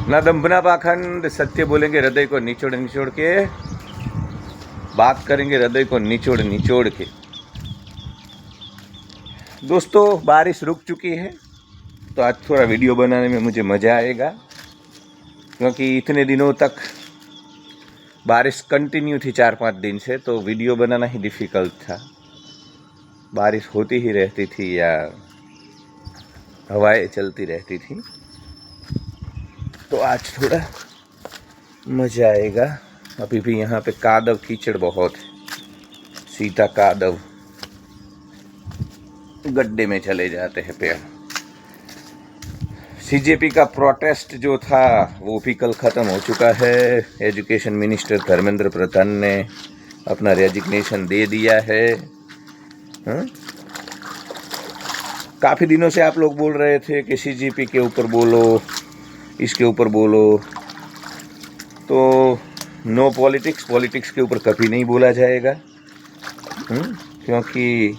ना दम्भ ना पाखंड, सत्य बोलेंगे हृदय को निचोड़ निचोड़ के, बात करेंगे हृदय को निचोड़ निचोड़ के। दोस्तों बारिश रुक चुकी है तो आज थोड़ा वीडियो बनाने में मुझे मज़ा आएगा, क्योंकि इतने दिनों तक बारिश कंटिन्यू थी 4-5 दिन से, तो वीडियो बनाना ही डिफ़िकल्ट था। बारिश होती ही रहती थी या हवाएं चलती रहती थी, तो आज थोड़ा मज़ा आएगा। अभी भी यहाँ पे कादव कीचड़ बहुत है, सीधा कादव, गड्ढे में चले जाते हैं पेड़। सीजेपी का प्रोटेस्ट जो था वो भी कल ख़त्म हो चुका है। एजुकेशन मिनिस्टर धर्मेंद्र प्रधान ने अपना रेजिग्नेशन दे दिया है। काफ़ी दिनों से आप लोग बोल रहे थे कि सीजेपी के ऊपर बोलो, इसके ऊपर बोलो, तो नो पॉलिटिक्स, पॉलिटिक्स के ऊपर कभी नहीं बोला जाएगा, क्योंकि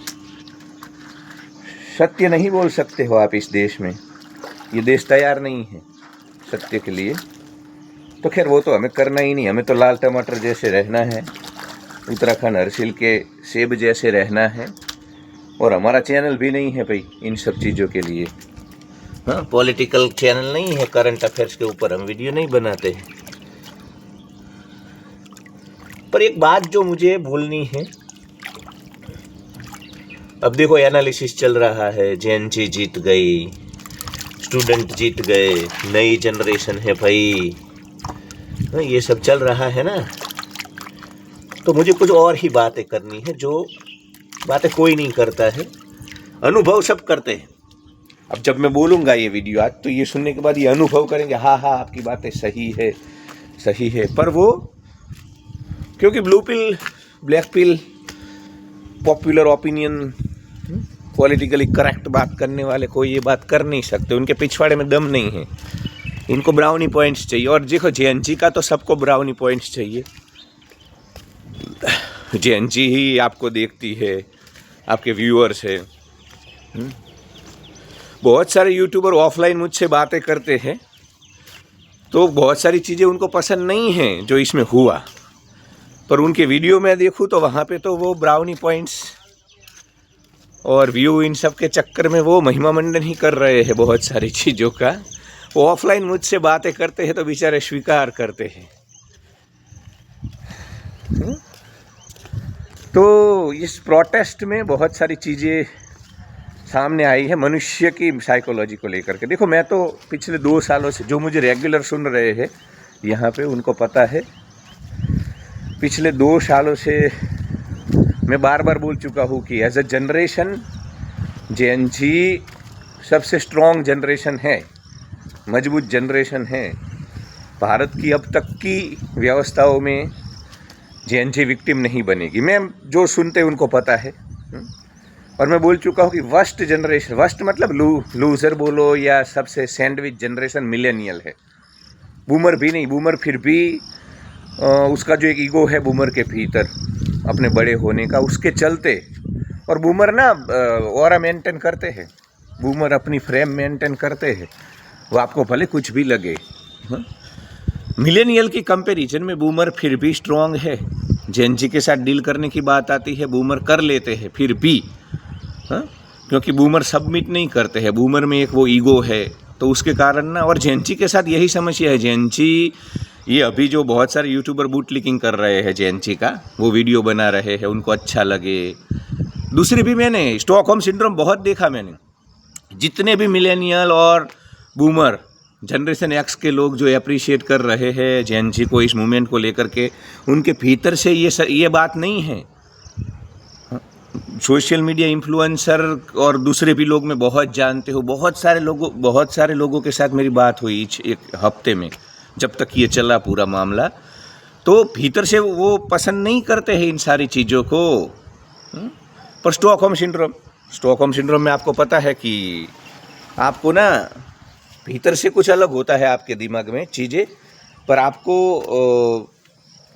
सत्य नहीं बोल सकते हो आप इस देश में। ये देश तैयार नहीं है सत्य के लिए। तो खैर वो तो हमें करना ही नहीं, हमें तो लाल टमाटर जैसे रहना है, उत्तराखंड हरसिल के सेब जैसे रहना है। और हमारा चैनल भी नहीं है भाई इन सब चीज़ों के लिए। हाँ, पॉलिटिकल चैनल नहीं है, करंट अफेयर्स के ऊपर हम वीडियो नहीं बनाते हैं। पर एक बात जो मुझे भूलनी है, अब देखो एनालिसिस चल रहा है, जेएनजी जीत गई, स्टूडेंट जीत गए, नई जनरेशन है भाई, ये सब चल रहा है ना। तो मुझे कुछ और ही बातें करनी है, जो बातें कोई नहीं करता है, अनुभव सब करते हैं। अब जब मैं बोलूँगा ये वीडियो आज, तो ये सुनने के बाद ये अनुभव करेंगे, हाँ हाँ आपकी बातें सही है, सही है। पर वो क्योंकि ब्लू पिल, ब्लैक पिल, पॉपुलर ओपिनियन, पॉलिटिकली करेक्ट बात करने वाले कोई ये बात कर नहीं सकते, उनके पिछवाड़े में दम नहीं है। इनको ब्राउनी पॉइंट्स चाहिए। और देखो जेएनजी का तो सबको ब्राउनी पॉइंट्स चाहिए। जेएनजी ही आपको देखती है, आपके व्यूअर्स है। बहुत सारे यूट्यूबर ऑफलाइन मुझसे बातें करते हैं, तो बहुत सारी चीज़ें उनको पसंद नहीं हैं जो इसमें हुआ, पर उनके वीडियो में देखूँ तो वहाँ पे तो वो ब्राउनी पॉइंट्स और व्यू इन सब के चक्कर में वो महिमा मंडन ही कर रहे हैं बहुत सारी चीज़ों का। वो ऑफलाइन मुझसे बातें करते हैं तो बेचारे स्वीकार करते हैं। तो इस प्रोटेस्ट में बहुत सारी चीज़ें सामने आई है मनुष्य की साइकोलॉजी को लेकर के। देखो मैं तो पिछले 2 सालों से, जो मुझे रेगुलर सुन रहे हैं यहाँ पे उनको पता है, पिछले 2 सालों से मैं बार बार बोल चुका हूँ कि एज अ जनरेशन जेएनजी सबसे स्ट्रॉन्ग जनरेशन है, मजबूत जनरेशन है। भारत की अब तक की व्यवस्थाओं में जेएनजी विक्टिम नहीं बनेगी। मैं जो सुनते उनको पता है। और मैं बोल चुका हूँ कि वर्स्ट जनरेशन, वर्स्ट मतलब लूजर बोलो या सबसे सैंडविच जनरेशन मिलेनियल है। बूमर भी नहीं, बूमर फिर भी उसका जो एक ईगो है बूमर के भीतर अपने बड़े होने का, उसके चलते, और बूमर ना ऑरा मेंटेन करते हैं, बूमर अपनी फ्रेम मेंटेन करते हैं, वो आपको भले कुछ भी लगे। मिलेनियल की कंपैरिजन में बूमर फिर भी स्ट्रॉन्ग है। जेएनजी के साथ डील करने की बात आती है, बूमर कर लेते हैं फिर भी, क्योंकि बूमर सबमिट नहीं करते हैं, बूमर में एक वो ईगो है, तो उसके कारण ना। और जेएनजी के साथ यही समस्या है। जेएनजी, ये अभी जो बहुत सारे यूट्यूबर बूटलीकिंग कर रहे हैं जेएनजी का, वो वीडियो बना रहे हैं, उनको अच्छा लगे। दूसरी भी मैंने स्टॉकहोम सिंड्रोम बहुत देखा मैंने। जितने भी मिलेनियल और बूमर जनरेशन एक्स के लोग जो अप्रिशिएट कर रहे हैं जेएनजी को, इस मूवमेंट को लेकर के, उनके भीतर से ये बात नहीं है। सोशल मीडिया इन्फ्लुएंसर और दूसरे भी लोग मैं बहुत जानते हो, बहुत सारे लोगों के साथ मेरी बात हुई एक हफ्ते में, जब तक ये चला पूरा मामला। तो भीतर से वो पसंद नहीं करते हैं इन सारी चीज़ों को। पर स्टॉकहोम सिंड्रोम में आपको पता है कि आपको ना भीतर से कुछ अलग होता है आपके दिमाग में चीज़ें, पर आपको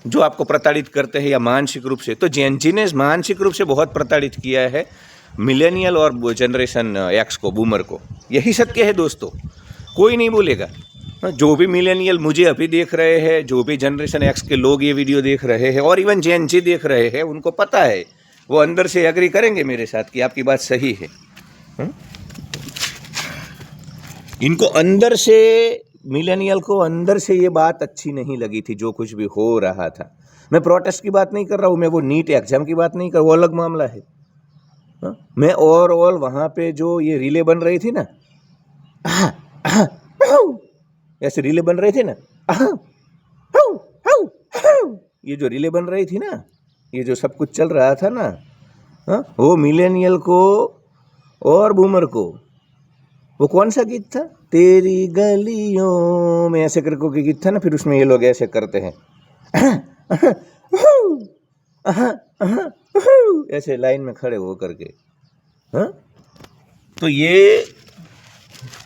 जो आपको प्रताड़ित करते हैं या मानसिक रूप से, तो जेएनजी ने मानसिक रूप से बहुत प्रताड़ित किया है मिलेनियल और जनरेशन एक्स को, बूमर को। यही सत्य है दोस्तों, कोई नहीं बोलेगा। जो भी मिलेनियल मुझे अभी देख रहे हैं, जो भी जनरेशन एक्स के लोग ये वीडियो देख रहे हैं और इवन जेन जी देख रहे हैं, उनको पता है, वो अंदर से एग्री करेंगे मेरे साथ कि आपकी बात सही है। इनको अंदर से, मिलेनियल को अंदर से ये बात अच्छी नहीं लगी थी जो कुछ भी हो रहा था। मैं प्रोटेस्ट की बात नहीं कर रहा हूँ, मैं वो नीट एग्जाम की बात नहीं कर, वो अलग मामला है। मैं ओवरऑल वहाँ पे जो ये रिले बन रही थी ना, ऐसे रिले बन रहे थे ना, ये जो रिले बन रही थी ना, ये जो सब कुछ चल रहा था ना, वो मिलेनियल को और बूमर को, वो कौन सा गीत था, तेरी गलियों में ऐसे करके कोई गीत था ना, फिर उसमें ये लोग ऐसे करते हैं ऐसे लाइन में खड़े हो करके। तो ये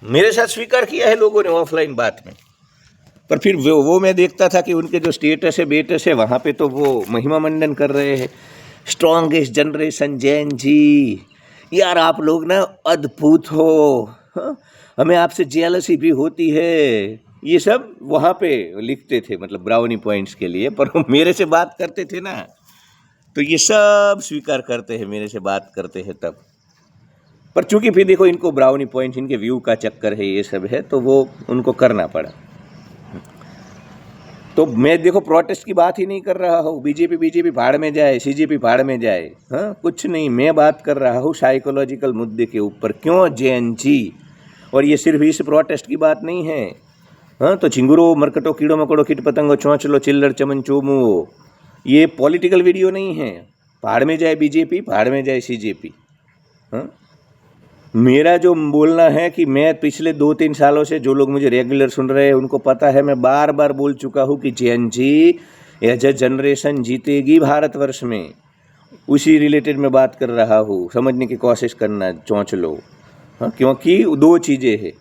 मेरे साथ स्वीकार किया है लोगों ने ऑफलाइन बात में, पर फिर वो मैं देखता था कि उनके जो स्टेटस है बेटस है वहाँ पे तो वो महिमा मंडन कर रहे हैं, स्ट्रॉन्गेस्ट जनरेशन जैन जी, यार आप लोग ना अद्भुत हो, हमें आपसे जेलसी भी होती है, ये सब वहाँ पे लिखते थे, मतलब ब्राउनी पॉइंट्स के लिए। पर वो मेरे से बात करते थे ना, तो ये सब स्वीकार करते हैं, मेरे से बात करते हैं तब। पर चूंकि फिर देखो इनको ब्राउनी पॉइंट, इनके व्यू का चक्कर है, ये सब है, तो वो उनको करना पड़ा। तो मैं देखो प्रोटेस्ट की बात ही नहीं कर रहा हूँ, बीजेपी भाड़ में जाए, सीजेपी भाड़ में जाए, हाँ कुछ नहीं, मैं बात कर रहा हूँ साइकोलॉजिकल मुद्दे के ऊपर। क्यों जेएन जी? और ये सिर्फ इस प्रोटेस्ट की बात नहीं है, हाँ तो चिंगुरो मरकटो कीड़ो मकोड़ो कीट पतंगो चौंचलो चिल्लर चमन चोमुओ, ये पॉलिटिकल वीडियो नहीं है। भाड़ में जाए बीजेपी, भाड़ में जाए सीजेपी। हाँ मेरा जो बोलना है कि मैं पिछले 2-3 सालों से, जो लोग मुझे रेगुलर सुन रहे हैं उनको पता है, मैं बार बार बोल चुका हूँ कि Gen Z as a generation जीतेगी भारतवर्ष में। उसी रिलेटेड मैं बात कर रहा हूँ, समझने की कोशिश करना, चौंच लो। हाँ क्योंकि 2 चीज़ें हैं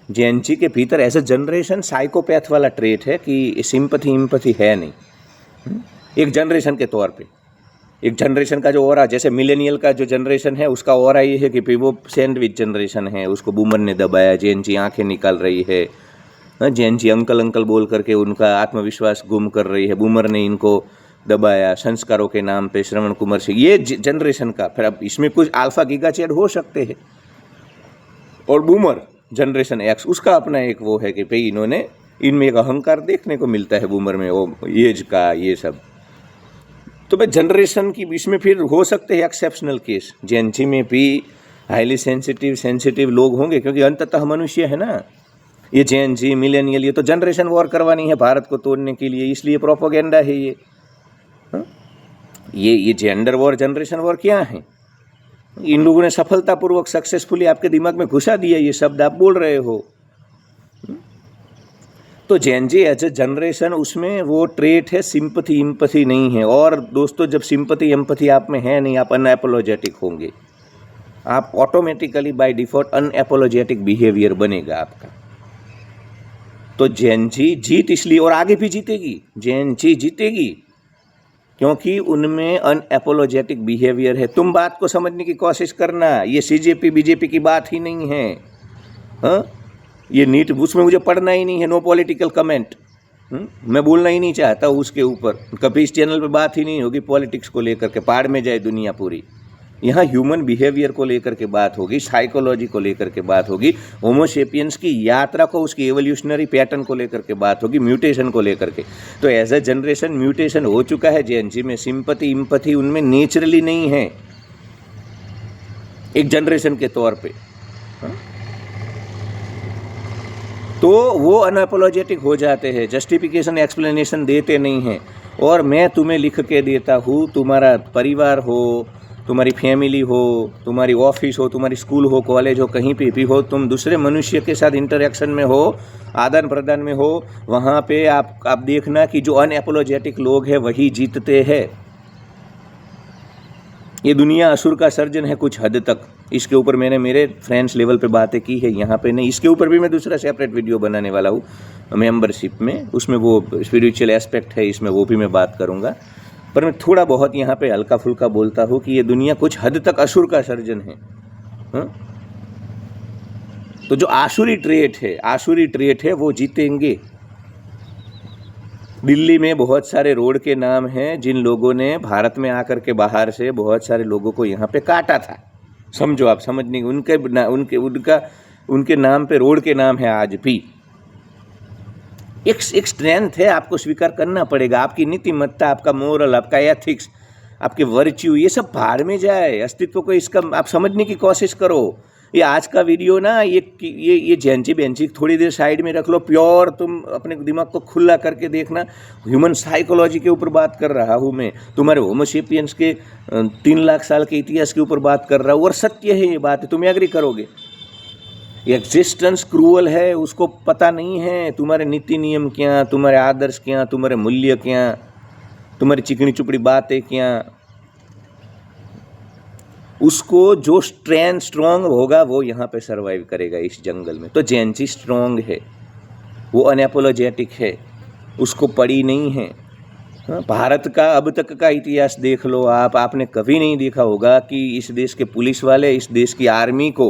जेएन जी के भीतर। एज ए जनरेशन साइकोपैथ वाला ट्रेट है कि सिंपथी इम्पथी है नहीं, एक जनरेशन के तौर पे। एक जनरेशन का जो ऑरा, जैसे मिलेनियल का जो जनरेशन है उसका ऑरा ये है कि भाई वो सैंडविच जनरेशन है, उसको बूमर ने दबाया, जेएन जी आंखें निकाल रही है, जेएन जी अंकल अंकल बोल करके उनका आत्मविश्वास गुम कर रही है, बूमर ने इनको दबाया संस्कारों के नाम पे, श्रवण कुमार से, ये जनरेशन का। फिर अब इसमें कुछ अल्फा गीगा चैड हो सकते हैं, और बूमर जनरेशन एक्स, उसका अपना एक वो है कि भाई इन्होंने, इनमें एक अहंकार देखने को मिलता है बूमर में, वो एज का ये सब। तो भाई जनरेशन की इसमें फिर हो सकते हैं एक्सेप्शनल केस, जेएन जी में भी हाईली सेंसिटिव लोग होंगे, क्योंकि अंततः मनुष्य है ना। ये जेएन जी मिलेनियल, ये तो जनरेशन वॉर करवानी है भारत को तोड़ने के लिए, इसलिए प्रोपोगेंडा है ये। ये जेंडर वॉर, जनरेशन वॉर क्या है? इन लोगों ने सफलतापूर्वक सक्सेसफुली आपके दिमाग में घुसा दिया, ये शब्द आप बोल रहे हो। तो Gen Z as a generation, उसमें वो ट्रेट है, सिंपथी इम्पथी नहीं है। और दोस्तों जब सिंपथी एम्पथी आप में है नहीं, आप अनएपोलोजेटिक होंगे, आप ऑटोमेटिकली बाय डिफॉल्ट अनएपोलोजेटिक बिहेवियर बनेगा आपका। तो जेएन जी जीत इसलिए, और आगे भी जीतेगी, जेएन जी जीतेगी क्योंकि उनमें अनएपोलोजेटिक बिहेवियर है। तुम बात को समझने की कोशिश करना, ये सीजेपी बीजेपी की बात ही नहीं है। हाँ ये नीट, उसमें मुझे पढ़ना ही नहीं है, नो पॉलिटिकल कमेंट, मैं बोलना ही नहीं चाहता उसके ऊपर, कभी इस चैनल पे बात ही नहीं होगी पॉलिटिक्स को लेकर के, पहाड़ में जाए दुनिया पूरी। यहाँ ह्यूमन बिहेवियर को लेकर के बात होगी, साइकोलॉजी को लेकर के बात होगी, होमो सेपियंस की यात्रा को, उसकी एवोल्यूशनरी पैटर्न को लेकर के बात होगी, म्यूटेशन को लेकर के। तो एज ए जनरेशन म्यूटेशन हो चुका है जेएन जी में, सिंपथी इम्पथी उनमें नेचुरली नहीं है एक जनरेशन के तौर पे। तो वो अनअपोलोजेटिक हो जाते हैं, जस्टिफिकेशन एक्सप्लेनेशन देते नहीं हैं। और मैं तुम्हें लिख के देता हूँ, तुम्हारा परिवार हो, तुम्हारी फैमिली हो, तुम्हारी ऑफिस हो, तुम्हारी स्कूल हो, कॉलेज हो, कहीं पे भी हो, तुम दूसरे मनुष्य के साथ इंटरेक्शन में हो, आदान प्रदान में हो, वहाँ पे आप देखना कि जो अनएपोलोजेटिक लोग हैं वही जीतते हैं। ये दुनिया असुर का सर्जन है कुछ हद तक, इसके ऊपर मैंने मेरे फ्रेंड्स लेवल पे बातें की है, यहाँ पे नहीं। इसके ऊपर भी मैं दूसरा सेपरेट वीडियो बनाने वाला हूँ मेंबरशिप में, उसमें वो स्पिरिचुअल एस्पेक्ट है, इसमें वो भी मैं बात करूँगा। पर मैं थोड़ा बहुत यहाँ पे हल्का फुल्का बोलता हूँ कि ये दुनिया कुछ हद तक असुर का सर्जन है। तो जो आसुरी ट्रेट है वो जीतेंगे। दिल्ली में बहुत सारे रोड के नाम हैं जिन लोगों ने भारत में आकर के बाहर से बहुत सारे लोगों को यहाँ पे काटा था। समझो, आप समझ नहीं, उनके नाम पे रोड के नाम है आज भी। एक स्ट्रेंथ है, आपको स्वीकार करना पड़ेगा। आपकी नीतिमत्ता, आपका मोरल, आपका एथिक्स, आपके वर्च्यू, ये सब भाड़ में जाए। अस्तित्व को इसका आप समझने की कोशिश करो। ये आज का वीडियो ना, ये जेंची बेंची थोड़ी देर साइड में रख लो। प्योर तुम अपने दिमाग को खुला करके देखना। ह्यूमन साइकोलॉजी के ऊपर बात कर रहा हूँ मैं, तुम्हारे होमोसेपियंस के 3 लाख साल के इतिहास के ऊपर बात कर रहा हूँ। और सत्य है ये बात, तुम एग्री करोगे। एग्जिस्टेंस क्रूअल है, उसको पता नहीं है तुम्हारे नीति नियम क्या, तुम्हारे आदर्श क्या, तुम्हारे मूल्य क्या, तुम्हारी चिकनी चुपड़ी बातें क्या। उसको जो स्ट्रॉन्ग होगा वो यहाँ पे सरवाइव करेगा इस जंगल में। तो जेंची स्ट्रॉन्ग है, वो अनएपोलोजेटिक है, उसको पड़ी नहीं है। भारत का अब तक का इतिहास देख लो आप, आपने कभी नहीं देखा होगा कि इस देश के पुलिस वाले इस देश की आर्मी को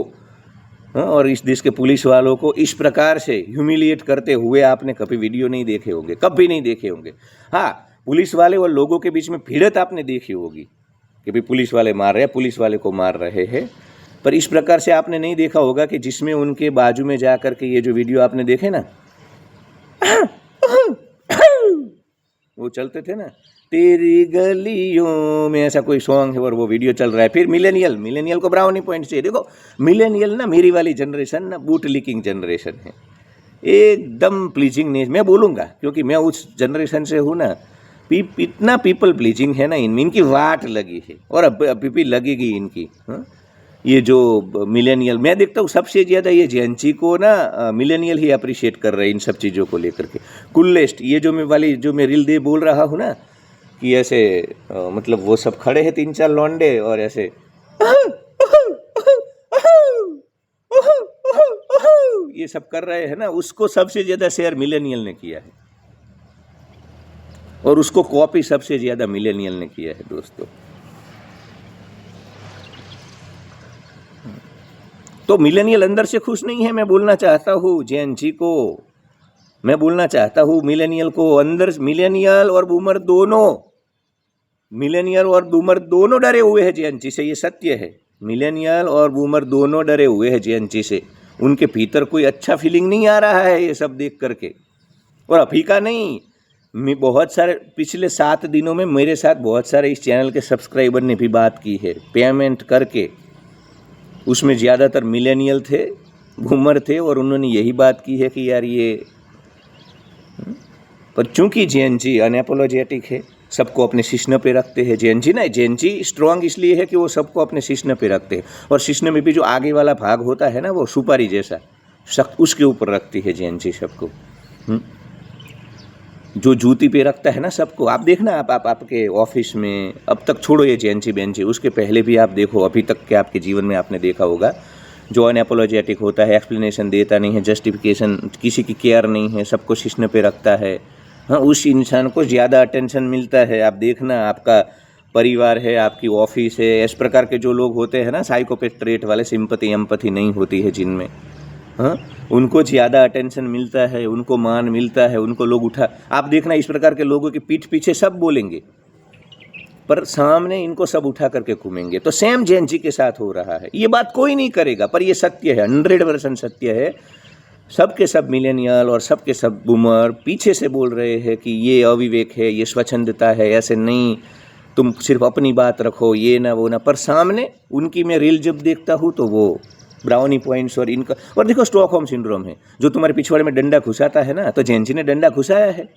और इस देश के पुलिस वालों को इस प्रकार से ह्यूमिलिएट करते हुए आपने कभी वीडियो नहीं देखे होंगे, कभी नहीं देखे होंगे। हाँ, पुलिस वाले और लोगों के बीच में भिड़त आपने देखी होगी कि भाई पुलिस वाले मार रहे हैं, पुलिस वाले को मार रहे हैं, पर इस प्रकार से आपने नहीं देखा होगा कि जिसमें उनके बाजू में जा कर के ये जो वीडियो आपने देखे ना, वो चलते थे ना, तेरी गलियों में, ऐसा कोई सॉन्ग है और वो वीडियो चल रहा है। फिर मिलेनियल को ब्राउनी पॉइंट चाहिए। देखो, मिलेनियल ना, मेरी वाली जनरेशन ना, बूट लीकिंग जनरेशन है, एकदम प्लीजिंग नहीं। मैं बोलूँगा क्योंकि मैं उस जनरेशन से हूँ ना। इतना पीपल प्लीजिंग है ना इनमें, इनकी वाट लगी है और अभी भी लगेगी इनकी। ये जो मिलेनियल, मैं देखता हूँ सबसे ज़्यादा ये जेंची को ना मिलेनियल ही अप्रिशिएट कर रहे हैं इन सब चीज़ों को लेकर के। कूलेस्ट, ये जो मैं रील दे बोल रहा हूँ ना, कि ऐसे मतलब वो सब खड़े हैं 3-4 लौंडे और ऐसे ये सब कर रहे हैं ना, उसको सबसे ज़्यादा शेयर मिलेनियल ने किया है और उसको कॉपी सबसे ज़्यादा मिलेनियल ने किया है दोस्तों। तो मिलेनियल अंदर से खुश नहीं है। मैं बोलना चाहता हूँ जेंजी को, मैं बोलना चाहता हूँ मिलेनियल को, अंदर मिलेनियल और बूमर दोनों डरे हुए हैं जेंजी से। ये सत्य है, मिलेनियल और बूमर दोनों डरे हुए हैं जेंजी से। उनके भीतर कोई अच्छा फीलिंग नहीं आ रहा है ये सब देख करके। और अभी का नहीं, बहुत सारे पिछले 7 दिनों में मेरे साथ बहुत सारे इस चैनल के सब्सक्राइबर ने भी बात की है पेमेंट करके। उसमें ज़्यादातर मिलेनियल थे, बूमर थे, और उन्होंने यही बात की है कि यार ये, पर चूंकि जेएनजी अनएपोलोजेटिक है, सबको अपने शिश्न पे रखते हैं। जेएनजी स्ट्रांग इसलिए है कि वो सबको अपने शिश्न पे रखते हैं, और शिश्न में भी जो आगे वाला भाग होता है ना, वो सुपारी जैसा सख्त, उसके ऊपर रखती है जेएनजी सबको। जो जूती पे रखता है ना सबको। आप देखना, आप आपके ऑफिस में, अब तक छोड़ो ये जेएनजी बेंची, उसके पहले भी आप देखो, अभी तक के आपके जीवन में आपने देखा होगा, जो अनएपोलोजेटिक होता है, एक्सप्लेनेशन देता नहीं है, जस्टिफिकेशन, किसी की केयर नहीं है, सबको शिश्न पे रखता है, हाँ, उस इंसान को ज़्यादा अटेंशन मिलता है। आप देखना, आपका परिवार है, आपकी ऑफिस है, इस प्रकार के जो लोग होते हैं ना, साइकोपैथ ट्रेट वाले, सिंपैथी एम्पैथी नहीं होती है जिनमें, हाँ, उनको ज़्यादा अटेंशन मिलता है, उनको मान मिलता है, उनको लोग उठा। आप देखना, इस प्रकार के लोगों की पीठ पीछे सब बोलेंगे, पर सामने इनको सब उठा करके घूमेंगे। तो सेम जेएनजी के साथ हो रहा है। ये बात कोई नहीं करेगा, पर ये सत्य है, 100% सत्य है। सबके सब मिलेनियल और सबके सब बूमर पीछे से बोल रहे हैं कि ये अविवेक है, ये स्वच्छंदता है, ऐसे नहीं, तुम सिर्फ अपनी बात रखो, ये ना वो ना। पर सामने उनकी मैं रील जब देखता हूँ तो वो ब्राउनी पॉइंट्स और इनका, और देखो स्टॉकहोम सिंड्रोम है, जो तुम्हारे पिछवाड़े में डंडा घुसाता है ना, तो जेएनजी ने डंडा घुसाया है।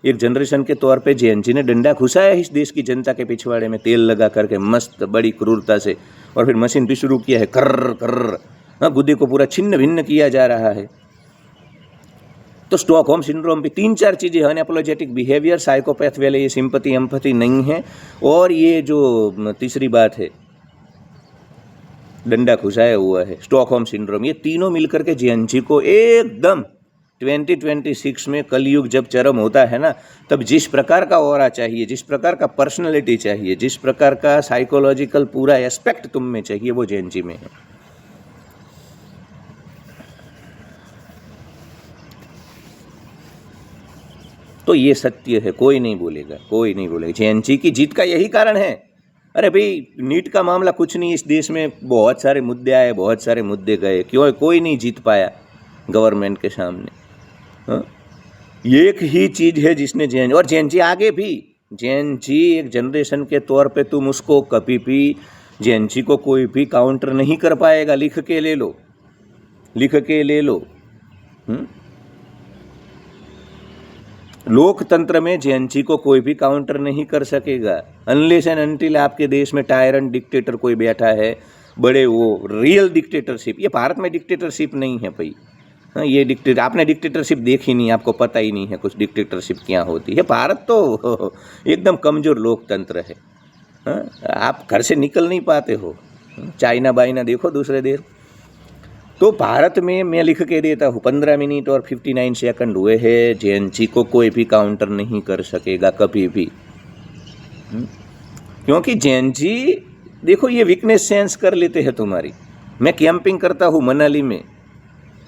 एक जनरेशन के तौर पे जेएनजी ने डंडा घुसाया है इस देश की जनता के पिछवाड़े में, तेल लगा करके मस्त बड़ी क्रूरता से, और फिर मशीन भी शुरू किया है, कर्र कर्र, हाँ, गुद्दे को पूरा छिन्न भिन्न किया जा रहा है। तो स्टॉकहोम सिंड्रोम भी 3-4 चीज़ें, अनएपोलोजेटिक बिहेवियर, साइकोपैथ वाले ये सिंपैथी एम्पैथी नहीं है, और ये जो तीसरी बात है डंडा घुसाया हुआ है, स्टॉकहोम सिंड्रोम, ये तीनों मिलकर के जेएनजी को एकदम 2026 में कलयुग जब चरम होता है ना, तब जिस प्रकार का ऑरा चाहिए, जिस प्रकार का पर्सनैलिटी चाहिए, जिस प्रकार का साइकोलॉजिकल पूरा एस्पेक्ट तुम में चाहिए, वो जेएनजी में है। तो ये सत्य है, कोई नहीं बोलेगा, कोई नहीं बोलेगा। जेएनजी की जीत का यही कारण है। अरे भाई, नीट का मामला कुछ नहीं, इस देश में बहुत सारे मुद्दे आए, बहुत सारे मुद्दे गए, क्यों कोई नहीं जीत पाया गवर्नमेंट के सामने। हाँ? एक ही चीज़ है जिसने जेएनजी, और जेएनजी आगे भी, जेएनजी एक जनरेशन के तौर पे तुम उसको कभी भी, जेएनजी को कोई भी काउंटर नहीं कर पाएगा। लिख के ले लो, लिख के ले लो। लोकतंत्र में जेएनजी को कोई भी काउंटर नहीं कर सकेगा, अनलेस एंड अनटिल आपके देश में टायरन डिक्टेटर कोई बैठा है, बड़े वो रियल डिक्टेटरशिप। ये भारत में डिक्टेटरशिप नहीं है भाई। हाँ, ये डिक्टेटर, आपने डिक्टेटरशिप देखी नहीं, आपको पता ही नहीं है कुछ डिक्टेटरशिप क्या होती है। भारत तो एकदम कमज़ोर लोकतंत्र है। हाँ, आप घर से निकल नहीं पाते हो। चाइना बाइना देखो दूसरे देश। तो भारत में मैं लिख के देता हूँ, 15 मिनट और 59 सेकंड हुए हैं, जेएनजी को कोई भी काउंटर नहीं कर सकेगा कभी भी। क्योंकि जेएनजी, देखो ये वीकनेस सेंस कर लेते हैं तुम्हारी। मैं कैंपिंग करता हूँ मनाली में।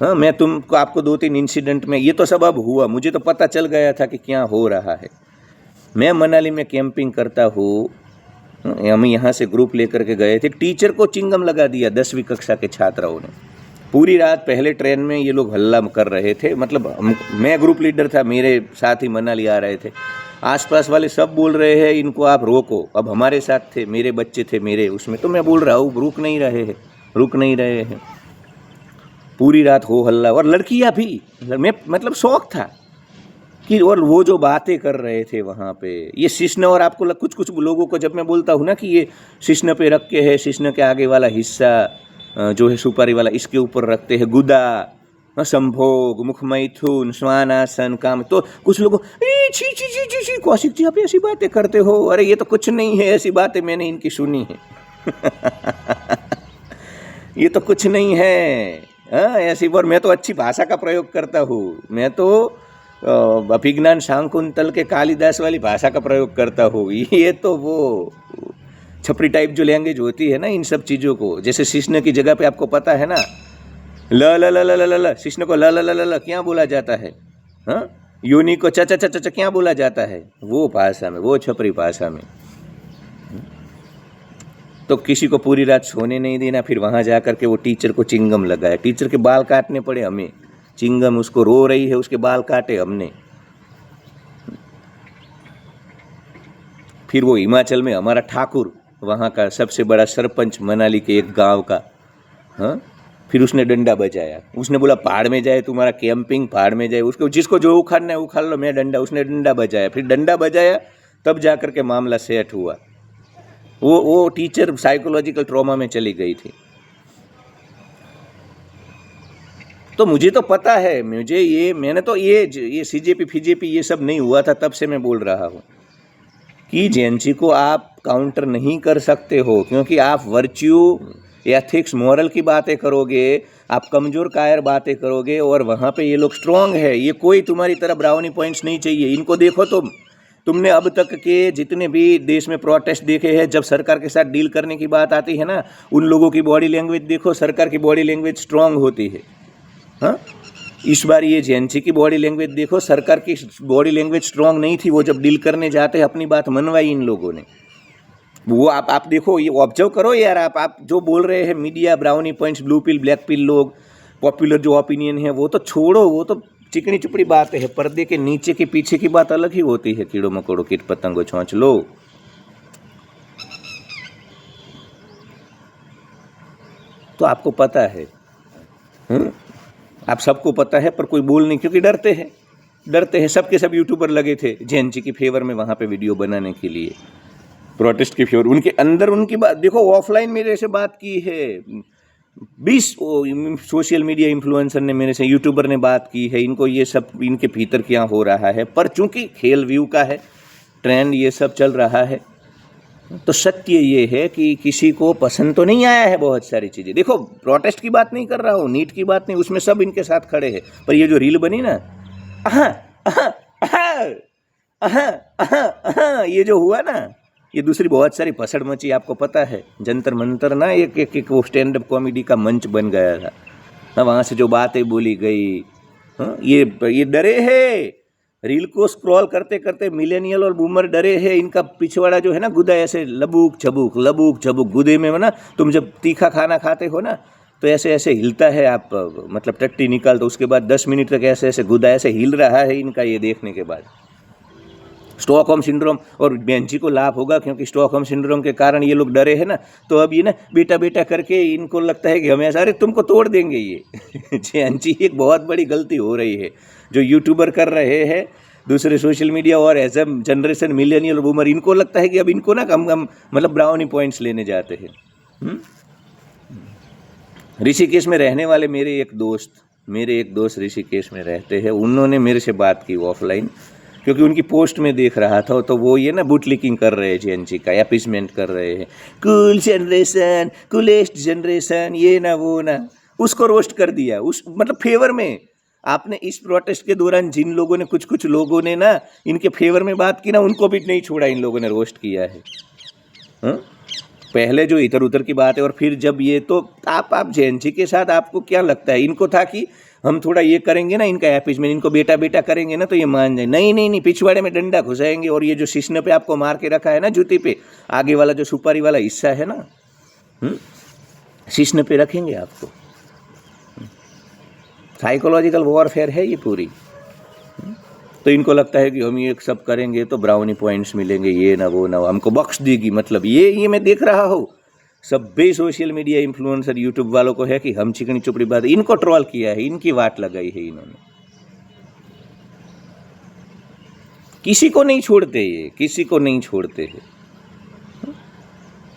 हाँ, मैं तुमको आपको 2-3 इंसिडेंट में, ये तो सब अब हुआ, मुझे तो पता चल गया था कि क्या हो रहा है। मैं मनाली में कैंपिंग करता हूँ, हम यहाँ से ग्रुप लेकर के गए थे, टीचर को चिंगम लगा दिया 10वीं कक्षा के छात्राओं ने। पूरी रात पहले ट्रेन में ये लोग हल्ला कर रहे थे, मतलब मैं ग्रुप लीडर था, मेरे साथ ही मनाली आ रहे थे, आसपास वाले सब बोल रहे हैं इनको आप रोको। अब हमारे साथ थे, मेरे बच्चे थे मेरे उसमें, तो मैं बोल रहा हूँ रुक नहीं रहे हैं, रुक नहीं रहे हैं। पूरी रात हो हल्ला, और लड़कियाँ भी, मैं मतलब शौक था कि, और वो जो बातें कर रहे थे वहाँ पे, ये शिश्न, और आपको कुछ कुछ लोगों को जब मैं बोलता हूँ ना कि ये शिश्न पे रख के है, शिश्न के आगे वाला हिस्सा जो है सुपारी वाला, इसके ऊपर रखते हैं गुदा, संभोग, मुख मैथुन, श्वानासन, काम, तो कुछ लोगों छी छी छी छी छी, कौशिक जी आप ऐसी बातें करते हो। अरे ये तो कुछ नहीं है, ऐसी बातें मैंने इनकी सुनी है। ये तो कुछ नहीं है। हाँ, ऐसी, और मैं तो अच्छी भाषा का प्रयोग करता हूँ, मैं तो अभिज्ञान शाकुंतल के कालिदास वाली भाषा का प्रयोग करता हूँ। ये तो वो छपरी टाइप जो लैंग्वेज होती है ना इन सब चीज़ों को, जैसे शिश्न की जगह पे आपको पता है ना, ल ल ल ल ल ल, शिश्न को ल ल ल ल क्या बोला जाता है, हाँ, योनि को च च च च क्या बोला जाता है, वो भाषा में, वो छपरी भाषा में। तो किसी को पूरी रात सोने नहीं देना, फिर वहाँ जा कर के वो टीचर को चिंगम लगाया, टीचर के बाल काटने पड़े हमें, चिंगम, उसको रो रही है, उसके बाल काटे हमने। फिर वो हिमाचल में हमारा ठाकुर, वहाँ का सबसे बड़ा सरपंच मनाली के एक गांव का, हाँ, फिर उसने डंडा बजाया, उसने बोला भाड़ में जाए तुम्हारा कैंपिंग, भाड़ में जाए, उसको जिसको जो उखाड़ना है उखाड़ लो, मैं डंडा, उसने डंडा बजाया, फिर डंडा बजाया, तब जा कर के मामला सेट हुआ। वो टीचर साइकोलॉजिकल ट्रॉमा में चली गई थी। तो मुझे तो पता है, मुझे ये, मैंने तो ये सीजेपी फीजेपी ये सब नहीं हुआ था, तब से मैं बोल रहा हूँ कि जेएनजी को आप काउंटर नहीं कर सकते हो, क्योंकि आप वर्च्यू, एथिक्स, मोरल की बातें करोगे, आप कमज़ोर कायर बातें करोगे, और वहाँ पे ये लोग स्ट्रॉन्ग है। ये कोई तुम्हारी तरह ब्राउनी पॉइंट्स नहीं चाहिए, इनको देखो तुमने अब तक के जितने भी देश में प्रोटेस्ट देखे हैं, जब सरकार के साथ डील करने की बात आती है ना, उन लोगों की बॉडी लैंग्वेज देखो, सरकार की बॉडी लैंग्वेज स्ट्रॉन्ग होती है। हाँ, इस बार ये जेएनजी की बॉडी लैंग्वेज देखो, सरकार की बॉडी लैंग्वेज स्ट्रॉन्ग नहीं थी, वो जब डील करने जाते हैं अपनी बात मनवाई इन लोगों ने। वो आप देखो, ये ऑब्जर्व करो यार, आप जो बोल रहे हैं media, brownie points, blue pill, black pill, लोग पॉपुलर जो ओपिनियन है वो तो छोड़ो, वो तो चिकनी चुपड़ी बात है, पर्दे के नीचे के पीछे की बात अलग ही होती है। कीड़ों मकोड़ों, कीट पतंगों, छौंच लो। तो आपको पता है, आप सबको पता है, पर कोई बोल नहीं, क्योंकि डरते हैं। सबके सब यूट्यूबर लगे थे जेएनजी की फेवर में वहाँ पे वीडियो बनाने के लिए, प्रोटेस्ट की फेवर, उनके अंदर उनकी बात देखो। ऑफलाइन मेरे से बात की है 20 सोशल मीडिया इन्फ्लुएंसर ने मेरे से, यूट्यूबर ने बात की है, इनको ये सब, इनके भीतर क्या हो रहा है। पर चूंकि खेल व्यू का है, ट्रेंड ये सब चल रहा है, तो सत्य ये है कि किसी को पसंद तो नहीं आया है बहुत सारी चीज़ें। देखो, प्रोटेस्ट की बात नहीं कर रहा हूँ, नीट की बात नहीं, उसमें सब इनके साथ खड़े हैं, पर ये जो रील बनी ना, ये जो हुआ ना, ये दूसरी बहुत सारी पसड़ मची, आपको पता है। जंतर मंतर ना एक वो स्टैंड अप कॉमेडी का मंच बन गया था ना, वहाँ से जो बातें बोली गई, हाँ, ये डरे हैं रील को स्क्रॉल करते करते मिलेनियल और बूमर डरे हैं, इनका पिछवाड़ा जो है ना गुदा ऐसे लबूक झबूक गुदे में ना, तुम जब तीखा खाना खाते हो ना तो ऐसे ऐसे हिलता है, आप मतलब टट्टी निकाल तो उसके बाद 10 मिनट तक ऐसे ऐसे गुदा ऐसे हिल रहा है इनका, ये देखने के बाद स्टॉकहोम सिंड्रोम। और बहन जी को लाभ होगा क्योंकि स्टॉकहोम सिंड्रोम के कारण ये लोग डरे हैं ना, तो अब ये ना बेटा बेटा करके इनको लगता है कि हमें अरे तुमको तोड़ देंगे ये। बहन जी एक बहुत बड़ी गलती हो रही है जो यूट्यूबर कर रहे हैं, दूसरे सोशल मीडिया और as a generation millennial boomer, इनको लगता है कि अब इनको ना हम मतलब ब्राउनी पॉइंट्स लेने जाते हैं। ऋषिकेश में रहने वाले मेरे एक दोस्त ऋषिकेश में रहते हैं, उन्होंने मेरे से बात की ऑफलाइन, क्योंकि उनकी पोस्ट में देख रहा था तो वो ये ना बुटलिकिंग कर रहे हैं जेएनजी का, एपिसमेंट कर रहे हैं, कूल जनरेशन, कूलेस्ट जनरेशन, ये ना वो ना, उसको रोस्ट कर दिया उस मतलब फेवर में। आपने इस प्रोटेस्ट के दौरान जिन लोगों ने कुछ लोगों ने ना इनके फेवर में बात की ना, उनको भी नहीं छोड़ा, इन लोगों ने रोस्ट किया है। पहले जो इधर उधर की बात है और फिर जब ये, तो आप जेएनजी के साथ आपको क्या लगता है, इनको था कि हम थोड़ा ये करेंगे ना इनका एपिसमेंट, इनको बेटा बेटा करेंगे ना तो ये मान जाए। नहीं, पिछवाड़े में डंडा घुसाएंगे और ये जो शिश्न पे आपको मार के रखा है ना जूती पे, आगे वाला जो सुपारी वाला हिस्सा है ना, शिश्न पे रखेंगे आपको। साइकोलॉजिकल वॉरफेयर है ये पूरी। तो इनको लगता है कि हम ये सब करेंगे तो ब्राउनी पॉइंट्स मिलेंगे, ये ना वो ना, हमको बख्श देगी। मतलब ये मैं देख रहा हूँ सभी सोशल मीडिया इन्फ्लुएंसर यूट्यूब वालों को है कि हम चिकनी चुपड़ी बात, इनको ट्रोल किया है, इनकी वाट लगाई है इन्होंने। किसी को नहीं छोड़ते, ये किसी को नहीं छोड़ते हैं।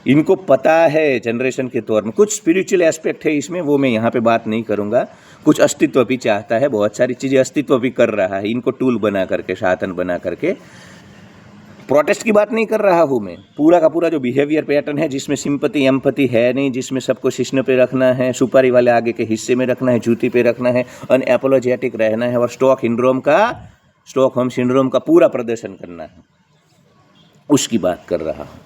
इनको पता है जनरेशन के तौर में कुछ स्पिरिचुअल एस्पेक्ट है इसमें, वो मैं यहाँ पे बात नहीं करूँगा। कुछ अस्तित्व भी चाहता है, बहुत सारी चीज़ें अस्तित्व भी कर रहा है, इनको टूल बना करके, साधन बना करके। प्रोटेस्ट की बात नहीं कर रहा हूँ मैं, पूरा का पूरा जो बिहेवियर पैटर्न है जिसमें सिंपैथी एम्पैथी है नहीं, जिसमें सबको शिश्न पे रखना है, सुपारी वाले आगे के हिस्से में रखना है, जूती पे रखना है, अनएपोलोजेटिक रहना है और स्टॉकहोम सिंड्रोम का पूरा प्रदर्शन करना है, उसकी बात कर रहा हूँ।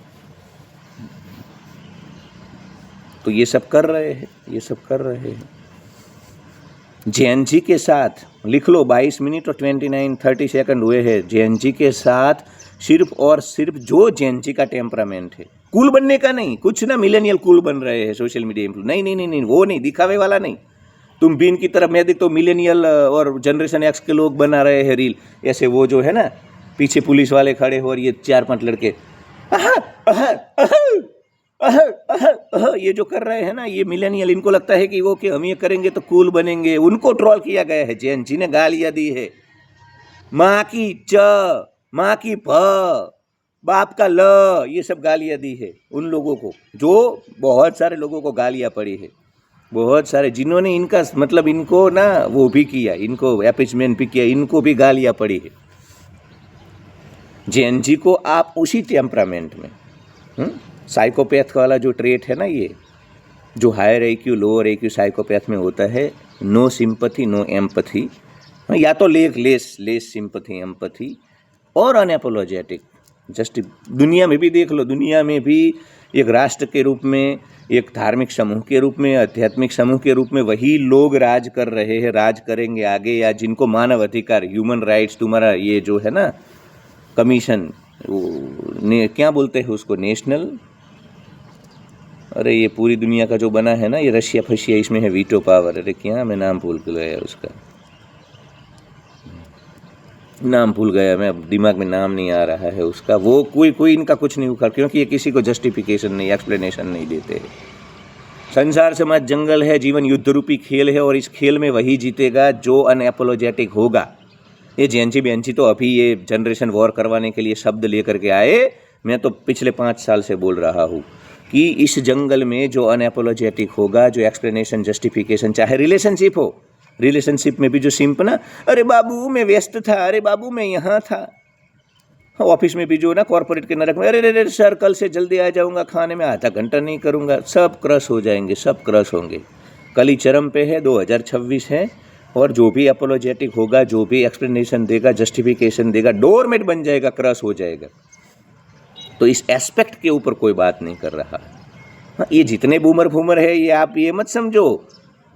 तो ये सब कर रहे हैं, जेएनजी के साथ लिख लो 22 मिनट और 30 सेकंड हुए हैं। जेएनजी के साथ सिर्फ और सिर्फ जो जेएनजी का टेम्परामेंट है, कूल बनने का नहीं, कुछ ना मिलेनियल कूल बन रहे हैं सोशल मीडिया इन्फ्लुएंसर, नहीं, वो नहीं, दिखावे वाला नहीं। तुम भी इनकी तरफ, मैं देखता हूँ मिलेनियल और जनरेशन एक्स के लोग बना रहे हैं रील, ऐसे वो जो है ना पीछे पुलिस वाले खड़े हो और ये 4-5 लड़के ये जो कर रहे हैं ना, ये मिलेनियल, इनको लगता है कि वो कि हम ये करेंगे तो कूल बनेंगे। उनको ट्रोल किया गया है, जेएनजी ने गालियां दी है, माँ की च, माँ की भ, बाप का ल, ये सब गालियां दी है उन लोगों को, जो बहुत सारे लोगों को गालियां पड़ी है, बहुत सारे जिन्होंने इनका मतलब इनको ना वो भी किया, इनको एपिचमेंट भी किया, इनको भी गालियां पड़ी है। जेएनजी को आप उसी टेम्परामेंट में, साइकोपैथ वाला जो ट्रेट है ना, ये जो higher IQ lower IQ psychopath में होता है, नो सिंपैथी नो एम्पैथी, या तो लेस सिंपैथी एम्पैथी और अनएपोलोजेटिक। जस्ट दुनिया में भी देख लो, दुनिया में भी एक राष्ट्र के रूप में, एक धार्मिक समूह के रूप में, आध्यात्मिक समूह के रूप में वही लोग राज कर रहे हैं, राज करेंगे आगे, या जिनको मानव अधिकार, ह्यूमन राइट्स, तुम्हारा ये जो है ना कमीशन, क्या बोलते हैं उसको, नेशनल, अरे ये पूरी दुनिया का जो बना है ना, ये रशिया फशिया, इसमें है वीटो पावर, अरे क्या मैं नाम भूल गया उसका, नाम भूल गया मैं, अब दिमाग में नाम नहीं आ रहा है उसका। वो कोई इनका कुछ नहीं उखाड़, क्योंकि ये किसी को जस्टिफिकेशन नहीं, एक्सप्लेनेशन नहीं देते। संसार समाज जंगल है, जीवन युद्ध रूपी खेल है और इस खेल में वही जीतेगा जो अनएपोलोजेटिक होगा। ये जेएनजी तो अभी ये जनरेशन वॉर करवाने के लिए शब्द लेकर के आए, मैं तो पिछले 5 साल से बोल रहा हूँ कि इस जंगल में जो अनएपोलोजेटिक होगा, जो एक्सप्लेनेशन जस्टिफिकेशन, चाहे रिलेशनशिप हो, रिलेशनशिप में भी जो सिंप ना, अरे बाबू मैं व्यस्त था, अरे बाबू मैं यहाँ था, ऑफिस में भी जो ना कॉर्पोरेट के नरक में, अरे सर कल से जल्दी आ जाऊँगा, खाने में आधा घंटा नहीं करूँगा, सब क्रश हो जाएंगे, सब क्रश होंगे। कल ही चरम पे है, 2026 है, और जो भी अपोलोजेटिक होगा, जो भी एक्सप्लेनेशन देगा, जस्टिफिकेशन देगा, डोरमेट बन जाएगा, क्रश हो जाएगा। तो इस एस्पेक्ट के ऊपर कोई बात नहीं कर रहा। हाँ, ये जितने बूमर है, ये आप ये मत समझो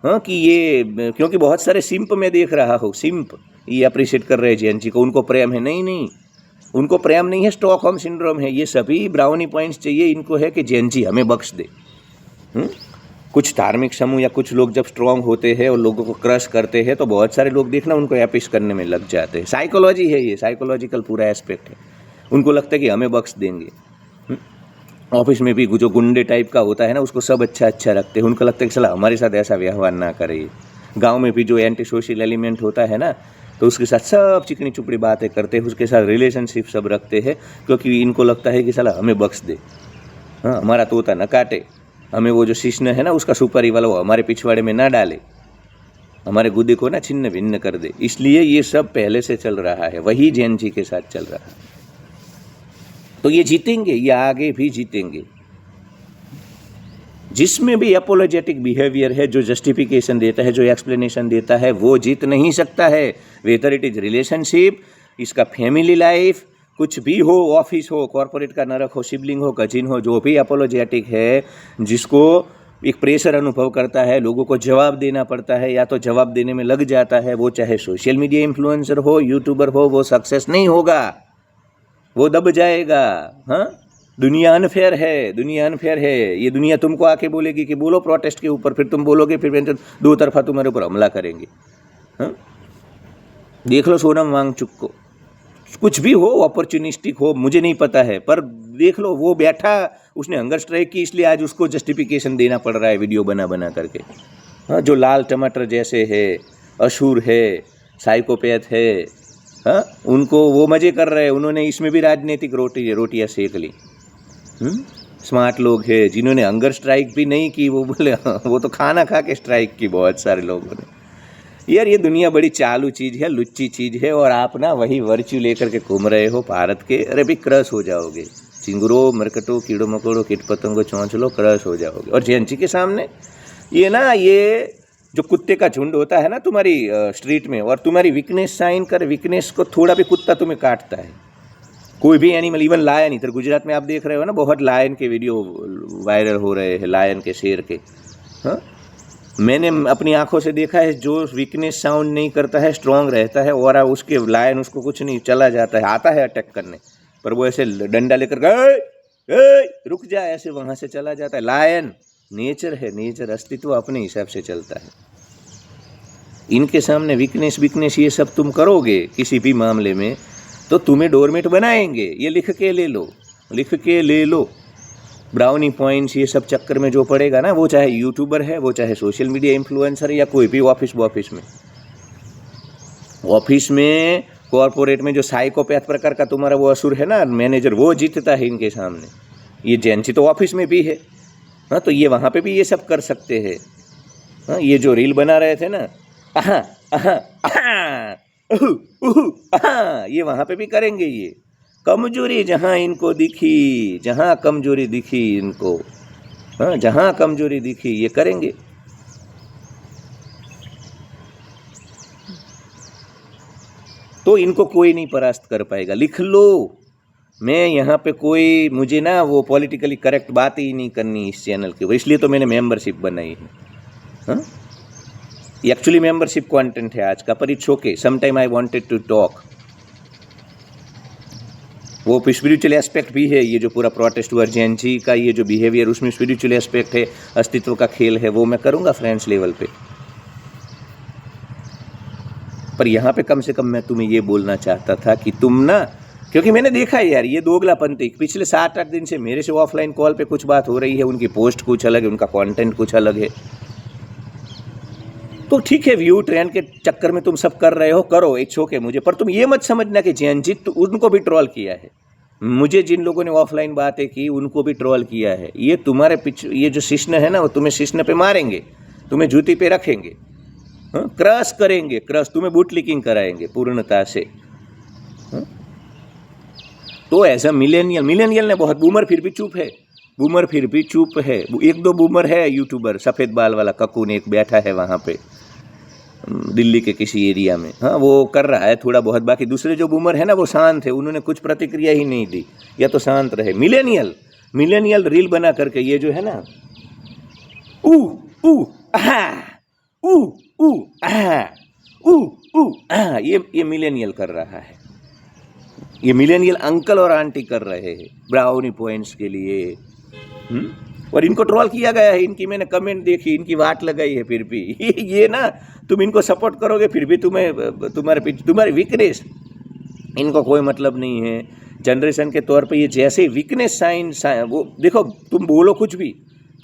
हाँ कि ये, क्योंकि बहुत सारे सिंप मैं देख रहा हूँ, सिंप ये अप्रिशिएट कर रहे हैं जेएनजी को, उनको प्रेम है। नहीं नहीं, उनको प्रेम नहीं है, स्टॉकहोम सिंड्रोम है। ये सभी ब्राउनी पॉइंट्स चाहिए इनको है कि जेएनजी हमें बख्श दे। कुछ धार्मिक समूह या कुछ लोग जब स्ट्रांग होते हैं और लोगों को क्रश करते हैं तो बहुत सारे लोग देखना उनको एपिश करने में लग जाते हैं। साइकोलॉजी है ये, साइकोलॉजिकल पूरा एस्पेक्ट है। उनको लगता है कि हमें बख्श देंगे। ऑफिस में भी जो गुंडे टाइप का होता है ना, उसको सब अच्छा अच्छा रखते हैं। उनको लगता है कि साला हमारे साथ ऐसा व्यवहार ना करे। गाँव में भी जो एंटी सोशल एलिमेंट होता है ना, तो उसके साथ सब चिकनी चुपड़ी बातें करते हैं, उसके साथ रिलेशनशिप सब रखते हैं, क्योंकि इनको लगता है कि साला हमें बख्श दे, हाँ हमारा तोता न काटे, हमें वो जो शिश्न है ना उसका सुपारी वाला वो हमारे पिछवाड़े में ना डाले, हमारे गुदे को ना छिन्न भिन्न कर दे। इसलिए ये सब पहले से चल रहा है, वही जेएनजी के साथ चल रहा है। तो ये जीतेंगे, ये आगे भी जीतेंगे। जिसमें भी अपोलोजेटिक बिहेवियर है, जो जस्टिफिकेशन देता है, जो एक्सप्लेनेशन देता है, वो जीत नहीं सकता है। वेदर इट इज रिलेशनशिप, इसका फैमिली लाइफ, कुछ भी हो, ऑफिस हो, कॉर्पोरेट का नरक हो, सिबलिंग हो, कजिन हो, जो भी अपोलोजेटिक है, जिसको एक प्रेशर अनुभव करता है, लोगों को जवाब देना पड़ता है या तो जवाब देने में लग जाता है, वो चाहे सोशल मीडिया इन्फ्लुएंसर हो, यूट्यूबर हो, वो सक्सेस नहीं होगा, वो दब जाएगा। हाँ, दुनिया अनफेयर है, दुनिया अनफेयर है। ये दुनिया तुमको आके बोलेगी कि बोलो प्रोटेस्ट के ऊपर, फिर तुम बोलोगे, फिर दो तरफा तुम्हारे ऊपर हमला करेंगे। हाँ, देख लो सोनम वांगचुक को, कुछ भी हो, अपॉर्चुनिस्टिक हो, मुझे नहीं पता है, पर देख लो वो बैठा, उसने हंगर स्ट्राइक की, इसलिए आज उसको जस्टिफिकेशन देना पड़ रहा है वीडियो बना बना करके। हाँ, जो लाल टमाटर जैसे है, असुर है, साइकोपैथ है, हाँ, उनको वो मजे कर रहे हैं। उन्होंने इसमें भी राजनीतिक रोटियाँ सेक ली। स्मार्ट लोग हैं जिन्होंने हंगर स्ट्राइक भी नहीं की, वो बोले वो तो खाना खा के स्ट्राइक की बहुत सारे लोगों ने। यार ये दुनिया बड़ी चालू चीज़ है, लुच्ची चीज़ है, और आप ना वही वर्च्यू लेकर के घूम रहे हो भारत के। अरे भी क्रश हो जाओगे, चिंगुरो, मरकटो, कीड़ो मकोड़ो, कीट पतंगो, चौंचलो, क्रश हो जाओगे। और जेएनजी के सामने ये ना, ये जो कुत्ते का झुंड होता है ना तुम्हारी स्ट्रीट में, और तुम्हारी वीकनेस साइन कर, वीकनेस को थोड़ा भी कुत्ता तुम्हें काटता है, कोई भी एनिमल, इवन लायन। इधर गुजरात में आप देख रहे हो ना, बहुत लायन के वीडियो वायरल हो रहे हैं, लायन के, शेर के। हाँ, मैंने अपनी आंखों से देखा है, जो वीकनेस साउंड नहीं करता है, स्ट्रांग रहता है, और उसके लायन उसको कुछ नहीं, चला जाता है, आता है अटैक करने, पर वो ऐसे डंडा लेकर गए रुक जा, ऐसे वहाँ से चला जाता है। लायन नेचर है, नेचर, अस्तित्व अपने हिसाब से चलता है। इनके सामने वीकनेस ये सब तुम करोगे किसी भी मामले में, तो तुम्हें डोरमेट बनाएंगे। ये लिख के ले लो, लिख के ले लो। ब्राउनी पॉइंट्स ये सब चक्कर में जो पड़ेगा ना, वो चाहे यूट्यूबर है, वो चाहे सोशल मीडिया इन्फ्लुएंसर है, या कोई भी ऑफिस में कॉर्पोरेट में जो साइकोपैथ प्रकार का तुम्हारा वो असुर है ना, मैनेजर, वो जीतता है इनके सामने। ये जेएनजी तो ऑफिस में भी है, हाँ, तो ये वहाँ पे भी ये सब कर सकते हैं। हाँ, ये जो रील बना रहे थे ना, आहा आहा आहा आहा, ये वहाँ पे भी करेंगे। ये कमजोरी जहाँ इनको दिखी, जहाँ कमजोरी दिखी इनको, हाँ, जहाँ कमजोरी दिखी ये करेंगे। तो इनको कोई नहीं परास्त कर पाएगा, लिख लो। मैं यहाँ पे कोई, मुझे ना वो पॉलिटिकली करेक्ट बात ही नहीं करनी इस चैनल के, इसलिए तो मैंने मेंबरशिप बनाई है। हाँ, एक्चुअली मेंबरशिप कंटेंट है आज का, पर it's okay, sometime I wanted to talk. वो स्पिरिचुअल एस्पेक्ट भी है, ये जो पूरा प्रोटेस्ट हुआ जेएनजी का, ये जो बिहेवियर, उसमें स्पिरिचुअल एस्पेक्ट है, अस्तित्व का खेल है, वो मैं करूँगा फ्रेंड्स लेवल पे। पर यहाँ पे कम से कम मैं तुम्हें ये बोलना चाहता था कि तुम ना, क्योंकि मैंने देखा है यार, ये दोगलापंथी पिछले 7-8 दिन से मेरे से ऑफलाइन कॉल पे कुछ बात हो रही है, उनकी पोस्ट कुछ अलग है, उनका कंटेंट कुछ अलग है। तो ठीक है, व्यू ट्रेंड के चक्कर में तुम सब कर रहे हो, करो, इट्स ओके मुझे, पर तुम ये मत समझना कि जेएनजी तो उनको भी ट्रोल किया है। मुझे जिन लोगों ने ऑफलाइन बातें की उनको भी ट्रोल किया है। ये तुम्हारे ये जो शिश्न है ना, वो तुम्हें शिश्न पे मारेंगे, तुम्हें जूती पे रखेंगे, हाँ, क्रश करेंगे, क्रश, तुम्हें बूट लीकिंग कराएंगे पूर्णता से। हाँ? तो ऐसा मिलेनियल ने बहुत, बूमर फिर भी चुप है, बूमर फिर भी चुप है। 1-2 बूमर है यूट्यूबर, सफ़ेद बाल वाला ककून एक बैठा है वहाँ पे दिल्ली के किसी एरिया में, हाँ, वो कर रहा है थोड़ा बहुत। बाकी दूसरे जो बूमर है ना, वो शांत है, उन्होंने कुछ प्रतिक्रिया ही नहीं दी, या तो शांत रहे। मिलेनियल रील बना करके, ये जो है ना, ऊ ऊ आहा, ऊ ऊ आहा, ऊ ये मिलेनियल कर रहा है, ये मिलेनियल अंकल और आंटी कर रहे हैं ब्राउनी पॉइंट्स के लिए। और इनको ट्रोल किया गया है, इनकी मैंने कमेंट देखी, इनकी वाट लगाई है, फिर भी ये ना तुम इनको सपोर्ट करोगे, फिर भी तुम्हारी वीकनेस इनको कोई मतलब नहीं है। जनरेशन के तौर पे ये जैसे वीकनेस साइन वो देखो, तुम बोलो कुछ भी,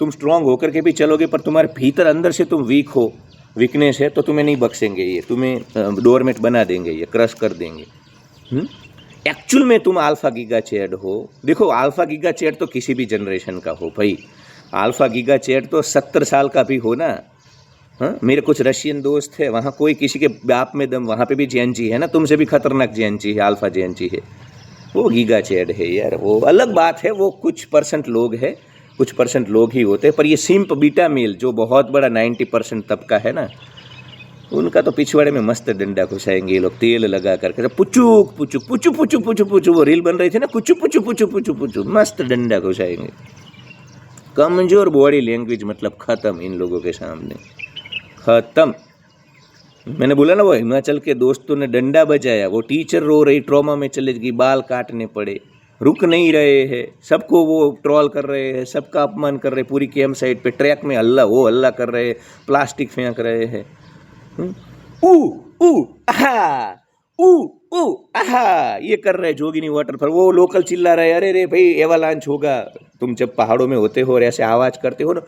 तुम स्ट्रांग होकर के भी चलोगे, पर तुम्हारे भीतर अंदर से तुम वीक हो, वीकनेस है, तो तुम्हें नहीं बख्शेंगे ये, तुम्हें डोरमेट बना देंगे, ये क्रश कर देंगे। एक्चुअल में तुम अल्फा गीगा चैड हो। देखो अल्फा गीगा चैड तो किसी भी जनरेशन का हो भाई, अल्फा गीगा चैड तो 70 साल का भी हो ना। हाँ, मेरे कुछ रशियन दोस्त है, वहाँ कोई किसी के बाप में दम, वहाँ पे भी जेएनजी है ना, तुमसे भी खतरनाक जेएनजी है, अल्फा जेएनजी है, वो गीगा चैड है यार। वो अलग बात है, वो कुछ % लोग है, कुछ % लोग ही होते हैं, पर ये सिंप बीटा मेल जो बहुत बड़ा 90% तबका है ना, उनका तो पिछवाड़े में मस्त डंडा घुसाएंगे ये लोग, तेल लगा करके पुचुक पुचुक पुचु पुचु पुचु पुचु, वो रील बन रही थी ना, कुचु पुचु पुचु पुचु पुचु, मस्त डंडा घुसाएंगे। कमजोर बॉडी लैंग्वेज मतलब खत्म इन लोगों के सामने, खत्म। मैंने बोला ना, वो हिमाचल के दोस्तों ने डंडा बजाया, वो टीचर रो रही, ट्रॉमा में चले गई, बाल काटने पड़े, रुक नहीं रहे हैं, सबको वो ट्रोल कर रहे हैं, सबका अपमान कर रहे हैं, पूरी कैंप साइड पे ट्रैक में हल्ला कर रहे हैं, प्लास्टिक फेंक रहे हैं, आहा ये कर रहे जोगिनी वाटरफॉल। वो लोकल चिल्ला रहे, अरे रे भाई एवालांच होगा। तुम जब पहाड़ों में होते हो और ऐसे आवाज करते हो ना,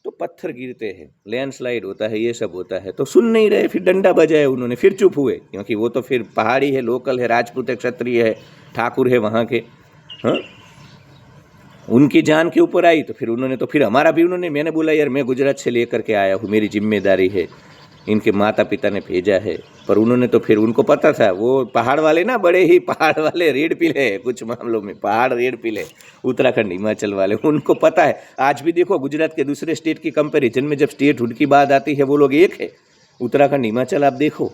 तो पत्थर गिरते हैं, लैंडस्लाइड होता है, ये सब होता है, तो सुन नहीं रहे, फिर डंडा बजाया उन्होंने, फिर चुप हुए, क्योंकि वो तो फिर पहाड़ी है, लोकल है, राजपूत है, क्षत्रिय है, ठाकुर है वहाँ के। हाँ, उनकी जान के ऊपर आई, तो फिर उन्होंने, तो फिर हमारा भी उन्होंने, मैंने बोला यार मैं गुजरात से लेकर के आया हूँ, मेरी जिम्मेदारी है, इनके माता पिता ने भेजा है, पर उन्होंने तो फिर उनको पता था, वो पहाड़ वाले ना, बड़े ही पहाड़ वाले, रेड पीले कुछ मामलों में, पहाड़ रेड पीले, उत्तराखंड हिमाचल वाले, उनको पता है। आज भी देखो गुजरात के दूसरे स्टेट की कंपेरिजन में जब स्टेटहुड की बात आती है, वो लोग एक है, उत्तराखंड हिमाचल आप देखो,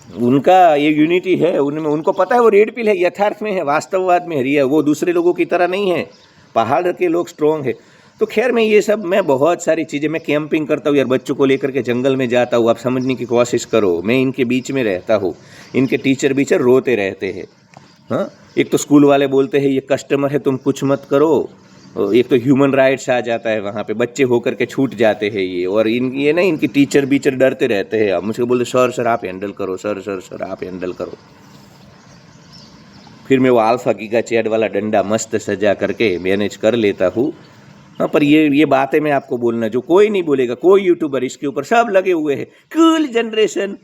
उनका ये यूनिटी है, उनमें उनको पता है वो रेड पिल है, यथार्थ में है, वास्तववाद में है, वो दूसरे लोगों की तरह नहीं है, पहाड़ के लोग स्ट्रॉन्ग है। तो खैर मैं ये सब, मैं बहुत सारी चीज़ें, मैं कैंपिंग करता हूँ यार, बच्चों को लेकर के जंगल में जाता हूँ, आप समझने की कोशिश करो, मैं इनके बीच में रहता हूँ, इनके टीचर बीचर रोते रहते हैं। हाँ, एक तो स्कूल वाले बोलते हैं ये कस्टमर है, तुम कुछ मत करो, एक तो ह्यूमन राइट्स आ जाता है वहाँ पे, बच्चे होकर के छूट जाते हैं ये, और ये ना इनकी टीचर बीचर डरते रहते हैं, मुझे बोलते सर आप हैंडल करो, सर आप हैंडल करो। फिर मैं वो अल्फा गीगा चैड वाला डंडा मस्त सजा करके मैनेज कर लेता हूँ। हाँ, पर ये बातें मैं आपको बोलना, जो कोई नहीं बोलेगा, कोई यूट्यूबर इसके ऊपर, सब लगे हुए हैं, कूल जनरेशन,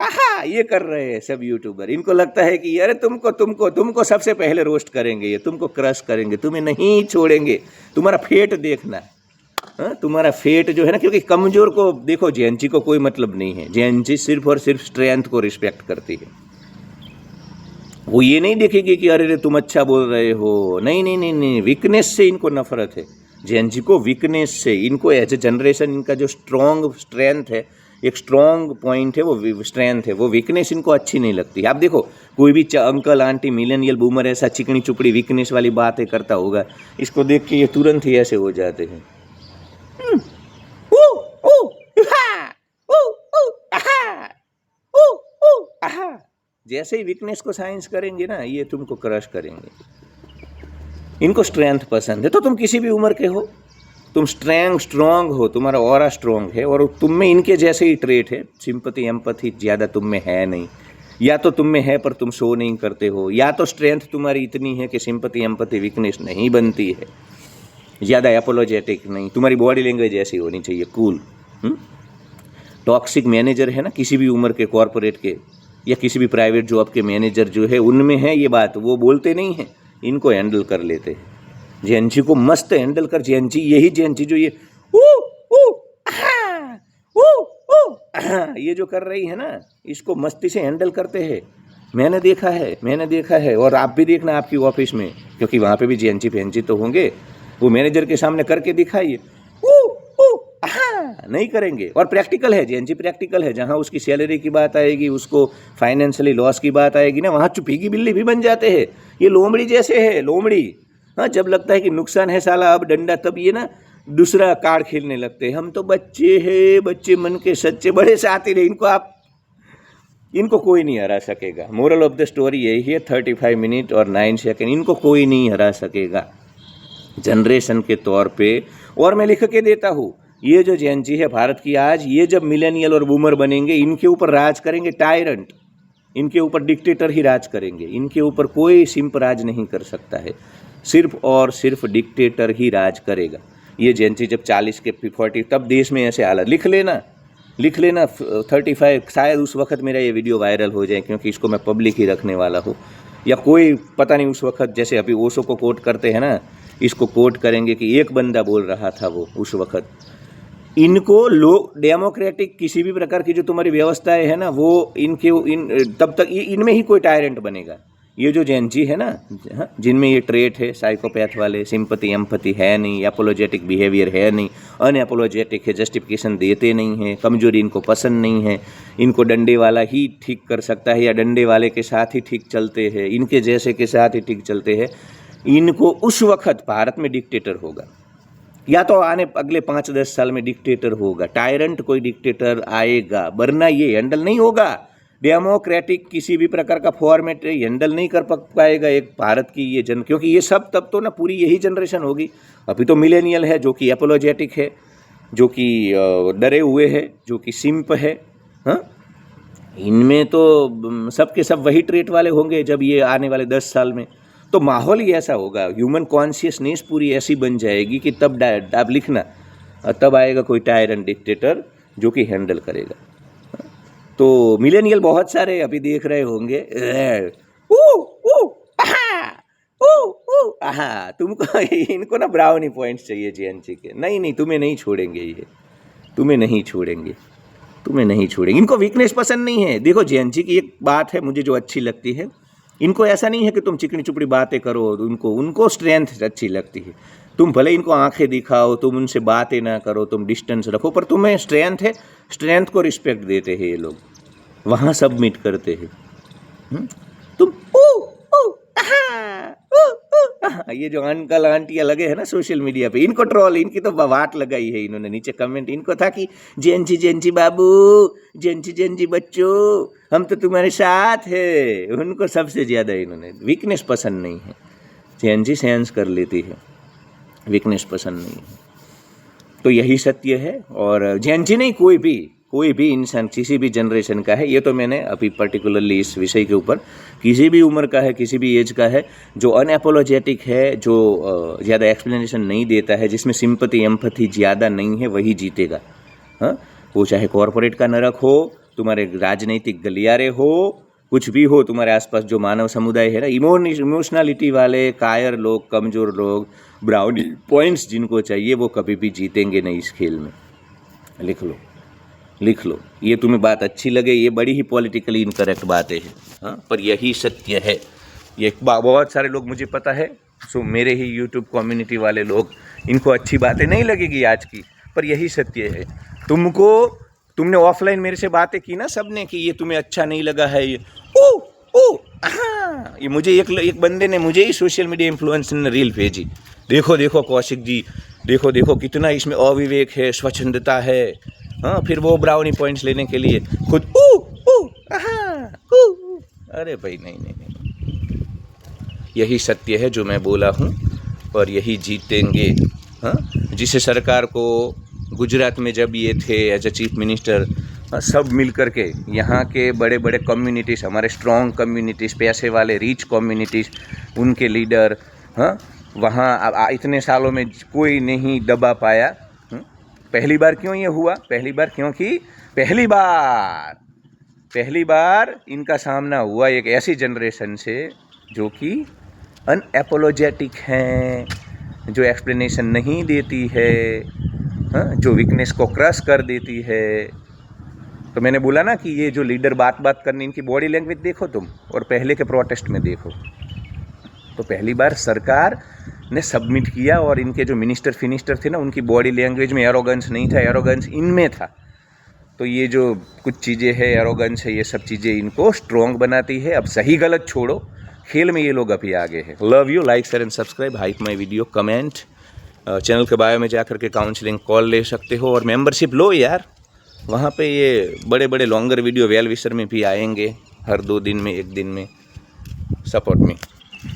आहा ये कर रहे हैं सब यूट्यूबर। इनको लगता है कि अरे तुमको सबसे पहले रोस्ट करेंगे, ये तुमको क्रश करेंगे, तुम्हें नहीं छोड़ेंगे, तुम्हारा फेट देखना। हाँ, तुम्हारा फेट जो है ना, क्योंकि कमजोर को देखो, जेएनजी को कोई मतलब नहीं है, जेएनजी सिर्फ और सिर्फ स्ट्रेंथ को रिस्पेक्ट करती है, वो ये नहीं देखेगी कि अरे तुम अच्छा बोल रहे हो, नहीं, वीकनेस से इनको नफरत है, जेएनजी को वीकनेस से, इनको एज ए जनरेशन इनका जो स्ट्रेंथ है, एक स्ट्रॉन्ग पॉइंट है, वो स्ट्रेंथ है, वो वीकनेस इनको अच्छी नहीं लगती। आप देखो कोई भी अंकल आंटी मिलेनियल बूमर ऐसा चिकनी चुपड़ी वीकनेस वाली बातें करता होगा, इसको देख के ये तुरंत ही ऐसे हो जाते हैं, जैसे ही वीकनेस को साइंस करेंगे ना, ये तुमको क्रश करेंगे। इनको स्ट्रेंथ पसंद है, तो तुम किसी भी उम्र के हो, तुम स्ट्रॉन्ग हो, तुम्हारा ऑरा स्ट्रॉन्ग है, और तुम में इनके जैसे ही ट्रेट है, सिंपैथी एम्पैथी ज़्यादा तुम में है नहीं, या तो तुम में है पर तुम शो नहीं करते हो, या तो स्ट्रेंथ तुम्हारी इतनी है कि सिंपैथी एम्पैथी वीकनेस नहीं बनती है, ज़्यादा एपोलोजेटिक नहीं, तुम्हारी बॉडी लैंग्वेज ऐसी होनी चाहिए, कूल। टॉक्सिक मैनेजर है ना, किसी भी उम्र के कॉरपोरेट के या किसी भी प्राइवेट जॉब के मैनेजर जो है, उनमें है ये बात, वो बोलते नहीं हैं, इनको हैंडल कर लेते हैं। जेएनजी को मस्त हैंडल कर, जेएनजी यही जेएनजी जो ये ये जो कर रही है ना, इसको मस्ती से हैंडल करते हैं, मैंने देखा है, और आप भी देखना आपकी ऑफिस में, क्योंकि वहाँ पे भी जेएनजी फैंजी तो होंगे, वो मैनेजर के सामने करके दिखाइए, नहीं करेंगे। और प्रैक्टिकल है, जेएनजी प्रैक्टिकल है, जहाँ उसकी सैलरी की बात आएगी, उसको फाइनेंशियली लॉस की बात आएगी ना, वहाँ चुपीगी बिल्ली भी बन जाते हैं, ये लोमड़ी जैसे है, लोमड़ी। हाँ, जब लगता है कि नुकसान है साला अब डंडा, तब ये ना दूसरा कार्ड खेलने लगते हैं। हम तो बच्चे हैं, बच्चे मन के सच्चे, बड़े साथी रहे, इनको कोई नहीं हरा सकेगा। मोरल ऑफ द स्टोरी यही है, 35 मिनट और 9 सेकंड इनको कोई नहीं हरा सकेगा जनरेशन के तौर पे। और मैं लिख के देता हूँ, ये जो जेन जी है भारत की आज, ये जब मिलेनियल और बूमर बनेंगे, इनके ऊपर राज करेंगे टायरेंट, इनके ऊपर डिक्टेटर ही राज करेंगे, इनके ऊपर कोई सिंप राज नहीं कर सकता है, सिर्फ और सिर्फ डिक्टेटर ही राज करेगा। ये जेन जी जब 40 के 40, तब देश में ऐसे हालत, लिख लेना 35, शायद उस वक्त मेरा ये वीडियो वायरल हो जाए, क्योंकि इसको मैं पब्लिक ही रखने वाला हूँ, या कोई पता नहीं उस वक्त, जैसे अभी ओशो को कोट करते हैं ना, इसको कोट करेंगे कि एक बंदा बोल रहा था वो उस वक्त। इनको लोग डेमोक्रेटिक किसी भी प्रकार की जो तुम्हारी व्यवस्थाएं है ना, वो तब तक इनमें ही कोई टायरेंट बनेगा। ये जो जेन जी है ना, जिनमें ये ट्रेट है साइकोपैथ वाले, सिंपैथी एम्पैथी है नहीं, एपोलोजेटिक बिहेवियर है नहीं, अनएपोलोजेटिक है, जस्टिफिकेशन देते नहीं हैं, कमजोरी इनको पसंद नहीं है, इनको डंडे वाला ही ठीक कर सकता है या डंडे वाले के साथ ही ठीक चलते हैं, इनके जैसे के साथ ही ठीक चलते हैं। इनको उस वक्त भारत में डिक्टेटर होगा, या तो अगले 5-10 साल में डिक्टेटर होगा, टायरेंट कोई डिक्टेटर आएगा, वरना ये हैंडल नहीं होगा। डेमोक्रेटिक किसी भी प्रकार का फॉर्मेट हैंडल नहीं कर पाएगा एक भारत की ये क्योंकि ये सब तब तो ना पूरी यही जनरेशन होगी। अभी तो मिलेनियल है जो कि एपोलोजेटिक है, जो कि डरे हुए है, जो कि सिंप है। हाँ, इनमें तो सबके सब वही ट्रेट वाले होंगे जब ये आने वाले 10 साल में। तो माहौल ही ऐसा होगा, ह्यूमन कॉन्शियसनेस पूरी ऐसी बन जाएगी कि तब आप लिखना, तब आएगा कोई टायरेंट डिक्टेटर जो कि हैंडल करेगा। तो मिलेनियल बहुत सारे अभी देख रहे होंगे, तुमको इनको ना ब्राउनी पॉइंट्स चाहिए जेएनसी के। नहीं, तुम्हें नहीं छोड़ेंगे, ये तुम्हें नहीं छोड़ेंगे। इनको वीकनेस पसंद नहीं है। देखो जेएनसी की एक बात है मुझे जो अच्छी लगती है, इनको ऐसा नहीं है कि तुम चिकनी चुपड़ी बातें करो, उनको स्ट्रेंथ अच्छी लगती है। तुम भले इनको आंखें दिखाओ, तुम उनसे बातें ना करो, तुम डिस्टेंस रखो, पर तुम्हें स्ट्रेंथ है, स्ट्रेंथ को रिस्पेक्ट देते हैं ये लोग, वहाँ सबमिट करते हैं। तुम ये जो अंकल आंटियाँ लगे हैं ना सोशल मीडिया पे, इनको ट्रोल, इनकी तो वाट लगाई है इन्होंने नीचे कमेंट। इनको था कि जेएनजी बाबू, जेएनजी बच्चों, हम तो तुम्हारे साथ है। उनको सबसे ज़्यादा इन्होंने वीकनेस पसंद नहीं है। जेएनजी सेंस कर लेती है, वीकनेस पसंद नहीं है। तो यही सत्य है। और जेएनजी नहीं, कोई भी इंसान किसी भी जनरेशन का है, ये तो मैंने अभी पर्टिकुलरली इस विषय के ऊपर, किसी भी उम्र का है, किसी भी एज का है, जो अनएपोलोजेटिक है, जो ज़्यादा एक्सप्लेनेशन नहीं देता है, जिसमें सिंपैथी एम्पैथी ज़्यादा नहीं है, वही जीतेगा। हाँ, वो चाहे कॉरपोरेट का नरक हो, तुम्हारे राजनीतिक गलियारे हो, कुछ भी हो, तुम्हारे आसपास जो मानव समुदाय है ना, इमोशनलिटी वाले कायर लोग, कमज़ोर लोग, ब्राउनी पॉइंट्स जिनको चाहिए, वो कभी भी जीतेंगे नहीं इस खेल में। लिख लो, ये तुम्हें बात अच्छी लगे, ये बड़ी ही पॉलिटिकली इनकरेक्ट बातें हैं, हाँ, पर यही सत्य है। ये बहुत सारे लोग, मुझे पता है, मेरे ही यूट्यूब कम्युनिटी वाले लोग, इनको अच्छी बातें नहीं लगेगी आज की, पर यही सत्य है। तुमने ऑफलाइन मेरे से बातें की ना सबने, कि ये तुम्हें अच्छा नहीं लगा है, ये ये मुझे एक बंदे ने मुझे ही सोशल मीडिया इन्फ्लुएंसर ने रील भेजी, देखो कौशिक जी, देखो कितना इसमें अविवेक है, स्वच्छंदता है। हाँ, फिर वो ब्राउनी पॉइंट्स लेने के लिए खुद अरे भाई नहीं, यही सत्य है जो मैं बोला हूँ, और यही जीतेंगे। हाँ, जिस सरकार को गुजरात में जब ये थे एज ए चीफ मिनिस्टर, सब मिल कर के यहाँ के बड़े बड़े कम्युनिटीज़, हमारे स्ट्रॉन्ग कम्युनिटीज़, पैसे वाले रिच कम्युनिटीज़, उनके लीडर, हाँ, वहाँ इतने सालों में कोई नहीं दबा पाया। पहली बार क्यों ये हुआ? पहली बार क्योंकि पहली बार इनका सामना हुआ एक ऐसी जनरेशन से जो कि अनएपोलोजेटिक हैं, जो एक्सप्लेनेशन नहीं देती है, हाँ, जो वीकनेस को क्रश कर देती है। तो मैंने बोला ना कि ये जो लीडर बात करने, इनकी बॉडी लैंग्वेज देखो तुम, और पहले के प्रोटेस्ट में देखो, तो पहली बार सरकार ने सबमिट किया, और इनके जो मिनिस्टर फिनिस्टर थे ना, उनकी बॉडी लैंग्वेज में एरोगेंस नहीं था, एरोगेंस इनमें था। तो ये जो कुछ चीज़ें हैं, एरोगेंस है, ये सब चीज़ें इनको स्ट्रॉन्ग बनाती है। अब सही गलत छोड़ो, खेल में ये लोग अभी आगे हैं। Love you, like share and subscribe, hype my video, comment. Channel के बायो में जाकर के काउंसलिंग कॉल ले सकते हो और मेंबरशिप लो यार। वहाँ पे ये बड़े बड़े लॉन्गर वीडियो वेल विशर में भी आएंगे हर 2 दिन में, 1 दिन में। Support me.